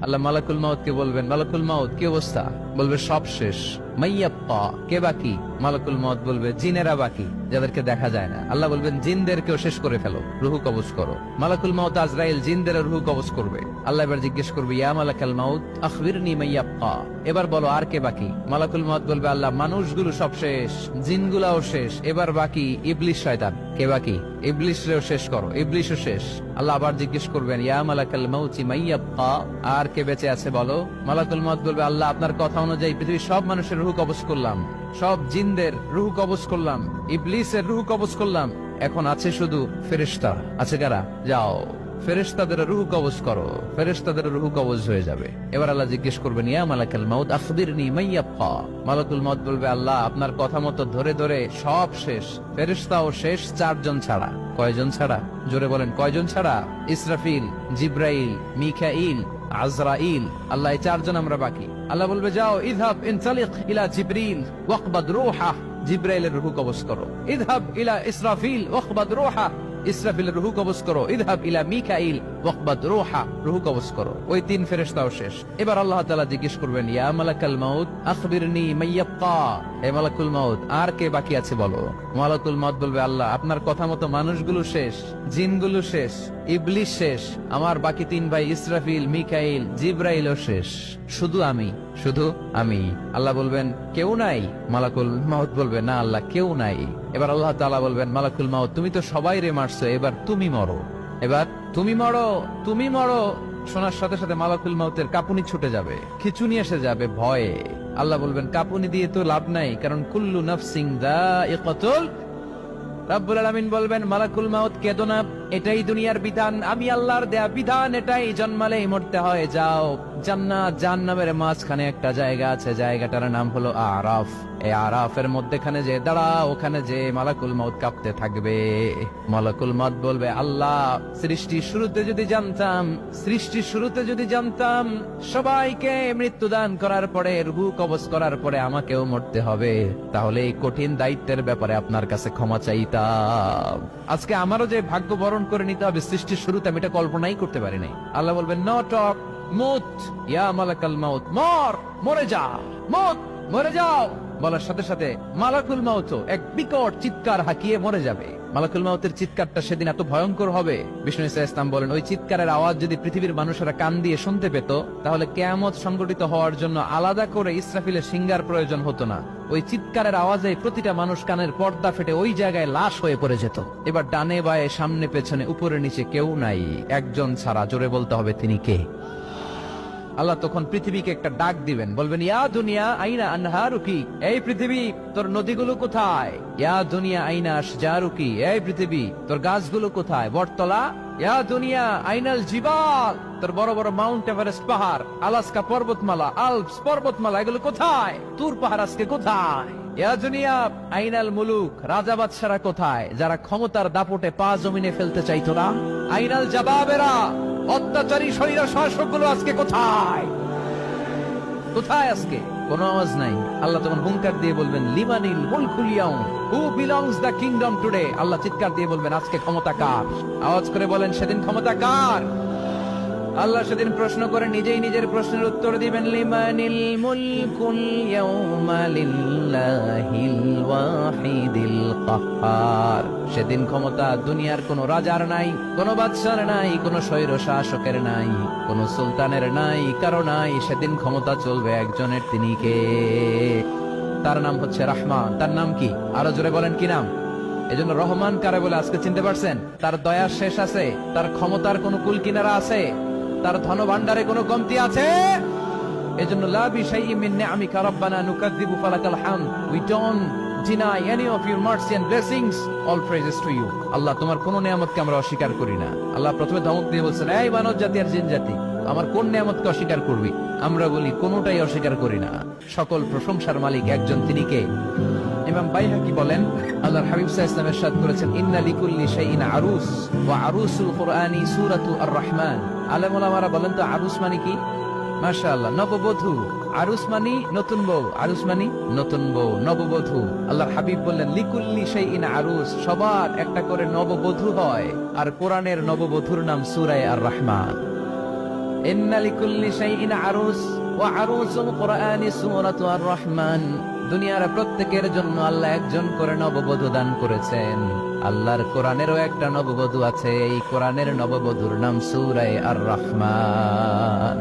আল্লাহ মালাকুল মাউত কে বলবেন, মালাকুল মাউত কি অবস্থা? বলবে সব শেষ। মাইয়াব্বা, কে বাকি? মালাকুল মাউত বলবে জিনেরা বাকি, যাদেরকে দেখা যায় না। আল্লাহ বলবেন জিনদেরকেও শেষ করে ফেলো, রুহু কবজ করো। মালাকুল মাউত আজরাইল জিনদের রুহু কবজ করবে। আল্লাহ এবার জিজ্ঞেস করবে, ইয়া মালাকাল মাউত আখবিরনি মাইয়াব্বা, এবার বলো আর কে বাকি? মালাকুল মাউত বলবে, আল্লাহ মানুষগুলো সব শেষ, জিনগুলাও শেষ, এবার বাকি ইবলিস শয়তান। কে বাকি? ইবলিসরেও শেষ করো, ইবলিসও শেষ। আল্লাহ আবার জিজ্ঞেস করবেন, ইয়া মালাকাল মাউতি মাইয়াব্বা, আর কে বেঁচে আছে বলো? মালাকুল মাউত বলবে, আল্লাহ আপনার কথা অনুযায়ী পৃথিবীর সব মানুষের রুহু কবজ করলাম, সব জিনদের রুহু কবজ করলাম, ইবলিসের রুহু কবজ করলাম, এখন আছে শুধু ফেরেশতা। আছে কারা? যাও ফেরেশতাদের রুহু কবজ করো। ফেরেশতাদের রুহু কবজ হয়ে যাবে। এবার আল্লাহ জিজ্ঞেস করবেন, ইয়া মালাকাল মাউত আখবিরনি মাইয়াব্বা। মালাকুল মাউত বলবে, আল্লাহ আপনার কথা মতো ধরে ধরে সব শেষ, ফেরেশতাও শেষ, 4 জন ছাড়া। কয়জন ছাড়া? জোরে বলেন, কয়জন ছাড়া? ইসরাফিল, জিব্রাইল, মিকাইল, আজরাইল। আল্লাহ এই 4 জন আমরা বাকি। আল্লাহ বলবে, যাও ইযহাব ইনতালিক ইলা জিবরিল ওয়াকবাদ রূহা, জিব্রাইলের রুহু কবজ করো। ইযহাব ইলা ইসরাফিল ওয়াকবাদ রূহা, ইসরাফিলের রুহু কবজ করো। ইযহাব ইলা মিকাইল ওয়াকবাদ রূহা, রুহু কবজ করো। ওই 3 ফেরেশতাও শেষ। এবার আল্লাহ তাআলা জিজ্ঞেস করবেন, ইয়া মালাকাল মাউত আখবিরনি মাইয়াব্বা, হে মালাকুল মাউত আর কে বাকি আছে বলো? মালাকুল মাউত বলবে, আল্লাহ আপনার কথা মতো মানুষগুলো শেষ, জিনগুলো শেষ, ইবলিস শেষ, আমার বাকি 3 ভাই ইসরাফিল, মিকাইল, জিব্রাইলও শেষ, শুধু আমি, শুধু আমি। আল্লাহ বলবেন, কেউ নাই? মালাকুল মাউত বলবে, না আল্লাহ কেউ নাই। এবার আল্লাহ তাআলা বলবেন, মালাকুল মাউত তুমি তো সবাই রে মারছো, এবার তুমি মরো, এবার তুমি মরো, তুমি মরো। শোনার সাথে সাথে মালাকুল মাউতের কাঁপুনি ছুটে যাবে, খিচুনি এসে যাবে ভয়ে। আল্লাহ বলবেন, কাঁপুনি দিয়ে তো লাভ নাই, কারণ কুল্লু নাফসিন যায়িকাতুল। রব্বুল আলামিন বলবেন, মালাকুল মাউত কেঁদো না, এটাই দুনিয়ার বিধান, আমি আল্লাহর দেয়া বিধান, এটাই, জন্মালেই মরতে হয়। যাও জান্নাত জাহান্নামের মাঝখানে একটা জায়গা আছে, জায়গাটার নাম হলো আরাফ। এই আরাফের মধ্যখানে যে দাঁড়া, ওখানে যে মালাকুল মাউত কাঁপতে থাকবে। মালাকুল মাউত বলবে, আল্লাহ সৃষ্টির শুরুতে যদি জানতাম, সৃষ্টির শুরুতে যদি জানতাম সবাইকে মৃত্যুদান করার পরে, রুহু কবজ করার পরে আমাকেও মরতে হবে, তাহলে এই কঠিন দায়িত্বের ব্যাপারে আপনার কাছে ক্ষমা চাইতাম। আজকে আমারও যে ভাগ্য বরণ করে নিতে হবে সৃষ্টির শুরুতে, আমি এটা কল্পনাই করতে পারি নাই। আল্লাহ বলবেন, নো টক, মুত ইয়া মালাকাল মাউত, মর, মরে যা, মুত, মরে যাও। বলার সাথে সাথে মালাকুল মাউত এক বিকট চিৎকার হাঁকিয়ে মরে যাবে। মালাকুল মাউতের চিৎকারটা সেদিন এত ভয়ঙ্কর হবে, বিষ্ণু ঈসা ইসলাম বলেন, ওই চিৎকারের আওয়াজ যদি পৃথিবীর মানুষেরা কান দিয়ে শুনতে পেত, তাহলে কিয়ামত সংগঠিত হওয়ার জন্য আলাদা করে ইসরাফিলের সিঙ্গার প্রয়োজন হতো না। ওই চিৎকারের আওয়াজে প্রতিটা মানুষ কানের পর্দা ফেটে ওই জায়গায় লাশ হয়ে পড়ে যেত। এবার ডানে বায়ে সামনে পেছনে উপরে নিচে কেউ নাই, একজন ছাড়া। জোরে বলতে হবে, তিনি কে? আল্লাহ তখন পৃথিবীকে একটা ডাক দিবেন, বলবেন, ইয়া দুনিয়া আইনা আনহারুকি, এই পৃথিবী তোর নদীগুলো কোথায়? ইয়া দুনিয়া আইনা আশজারুকি, এই পৃথিবী তোর গাছগুলো কোথায়? বটতলা। ইয়া দুনিয়া আইনাল জিবাল, তোর বড় বড় মাউন্ট এভারেস্ট পাহাড়, আলাস্কা পর্বতমালা, আলপস পর্বতমালা, এগুলো কোথায়? তুর পাহাড় আজকে কোথায়? ইয়া দুনিয়া আইনাল মুলুক, রাজা বাদশারা কোথায়, যারা ক্ষমতার দাপটে পা জমিনে ফেলতে চাইতো না? আইনাল জাবাবেরা, অত্যাচারী স্বৈর শাসকগুলো আজকে কোথায়? কোথায় আজকে? কোনো আওয়াজ নাই। আল্লাহ তখন হুঙ্কার দিয়ে বলবেন, লিমানিল মুলকুল ইয়াউম, who belongs the kingdom today. আল্লাহ চিৎকার দিয়ে বলবেন, আজকে ক্ষমতা কার? আওয়াজ করে বলেন, সেদিন ক্ষমতা কার? আল্লাহ সেদিন প্রশ্ন করে নিজেই নিজের প্রশ্নের উত্তর দিবেন, লিমানিল মুলকুল ইয়াউমা লিল্লাহিল ওয়াহিদিল কাহ্হার। সেদিন ক্ষমতা দুনিয়ার কোন রাজার নাই, কোন বাদশার নাই, কোন স্বৈর শাসকের নাই, কোন সুলতানের নাই, কারো নাই। সেদিন ক্ষমতা চলবে একজনের, তিনি কে? তার নাম হচ্ছে রহমান। তার নাম কি? আরো জোরে বলেন, কি নাম? এজন্য রহমান কারে বলে আজকে চিনতে পারছেন? তার দয়ার শেষ আছে? তার ক্ষমতার কোন কুল কিনারা আছে? তার ধন ভান্ডারে কোনো কমতি আছে? এজন্য লা বিশাইইন মিন নিআমিকা রাব্বানা নুকাযযিবু ফালাকাল হামদ, we don't deny any of your mercy and blessings, all praises to you। আল্লাহ তোমার কোন নিয়ামতকে আমরা অস্বীকার করি না। আল্লাহ প্রথমে ধমক দিয়ে বলছেন, এই মানব জাতি আর জিন জাতি, আমার কোন নিয়ামতকে অস্বীকার করবি? আমরা বলি কোনটাই অস্বীকার করি না। সকল প্রশংসার মালিক একজন, তিনি কে? ইমাম বাইহাকি বলেন, আল্লাহর হাবিব সাল্লাল্লাহু আলাইহি ওয়াসাল্লাম ইরশাদ করেছেন, ইন্না লিকুল্লি শাইইন আরুস ওয়া আরুসুল কুরআনি সূরাতু আর-রাহমান। আলেম ওলামারা বলেন তো আরুস মানে কি? মাশাআল্লাহ, নববধূ। আরুস মানে নতুন বউ, আরুস মানে নতুন বউ, নববধূ। আল্লাহর হাবিব বললেন, লিকুল্লি শাইইন আরুস, সবার একটা করে নববধূ হয়। আর কোরআনের নববধূর নাম সূরা আর-রাহমান। ইন্না লিকুল্লি শাইইন আরুস ওয়া আরুসুল কুরআনি সূরাতু আর রহমান। দুনিয়ার প্রত্যেকের জন্য আল্লাহ একজন করে নববধূ দান করেছেন। আল্লাহর কোরআনেরও একটা নববধূ আছে, এই কোরআনের নববধূর নাম সূরা আর রহমান।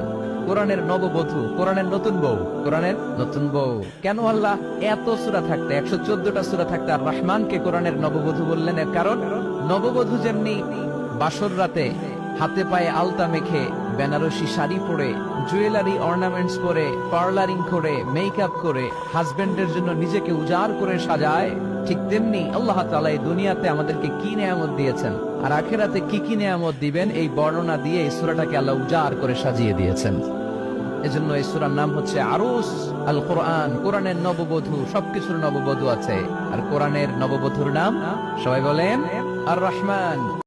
কোরআনের নববধূ, কোরআনের নতুন বউ, কোরআনের নতুন বউ। কেন আল্লাহ এত সূরা থাকতে, 114টা সূরা থাকতে আর রহমানকে কোরআনের নববধূ বললেন? এর কারণ নববধূ যেমনি বাসর রাতে হাতে পায়ে আলতা মেখে, বেনারসি শাড়ি পরে, জুয়েলারি অর্নামেন্টস পরে, পার্লারিং করে, মেকআপ করে হাজবেন্ডের জন্য নিজেকে উজাড় করে সাজায়, ঠিক তেমনি আল্লাহ তাআলা এই দুনিয়াতে আমাদেরকে কি নেয়ামত দিয়েছেন আর আখিরাতে কি কি নেয়ামত দিবেন, এই বর্ণনা দিয়ে এই সূরাটাকে আল্লাহ উজাড় করে সাজিয়ে দিয়েছেন। এজন্য এই সূরার নাম হচ্ছে আরুস আল কোরআন। কোরআনের নববধূ, সবকিছুর নববধূ আছে। আর কোরআনের নববধূর নাম সবাই বলেন আর রহমান।